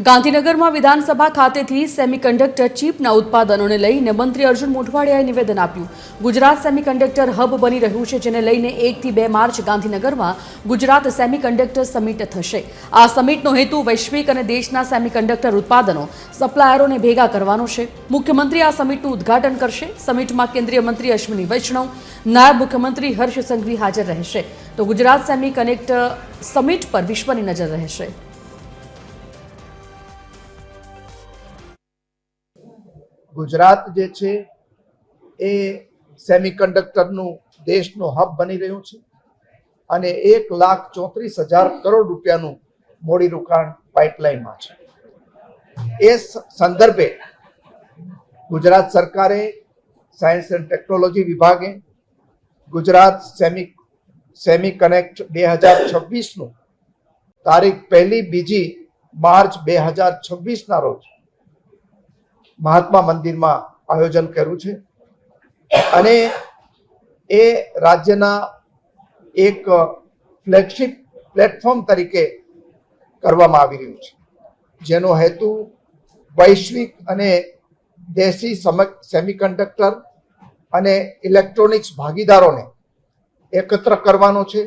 ગાંધીનગરમાં વિધાનસભા ખાતેથી સેમિકન્ડક્ટર ચીપના ઉત્પાદનોને લઈને મંત્રી અર્જુન મોઢવાડિયાએ નિવેદન આપ્યું। ગુજરાત સેમિકન્ડક્ટર હબ બની રહ્યું છે, જેને લઈને 1 થી 2 માર્ચ ગાંધીનગરમાં ગુજરાત સેમિકન્ડક્ટર સમિટ થશે। આ સમિટનો હેતુ વૈશ્વિક અને દેશના સેમિકન્ડક્ટર ઉત્પાદનો સપ્લાયરોને ભેગા કરવાનો છે। મુખ્યમંત્રી આ સમિટનું ઉદ્ઘાટન કરશે। સમિટમાં કેન્દ્રીય મંત્રી અશ્વિની વૈષ્ણવ, નાયબ મુખ્યમંત્રી હર્ષ સંઘવી હાજર રહેશે, તો ગુજરાત સેમિકન્ડક્ટર સમિટ પર વિશ્વની નજર રહેશે। गुजरात जे छे ए सेमीकंडक्टरનું દેશનો હબ બની રહ્યું છે અને 1,34,000 કરોડ રૂપિયાનું મૂડી રોકાણ પાઇપલાઇનમાં છે। એ સંદર્ભે ગુજરાત સરકારે સાયન્સ એન્ડ ટેકનોલોજી વિભાગે ગુજરાત સેમિકનેક્ટ 2026નું તારીખ 1-2 માર્ચ 2026ના રોજ મહાત્મા મંદિરમાં આયોજન કર્યું છે અને એ રાજ્યના એક ફ્લેગશિપ પ્લેટફોર્મ તરીકે કરવામાં આવી રહ્યું છે, જેનો હેતુ વૈશ્વિક અને દેશી સેમિકન્ડક્ટર અને ઇલેક્ટ્રોનિક્સ ભાગીદારોને એકત્ર કરવાનો છે।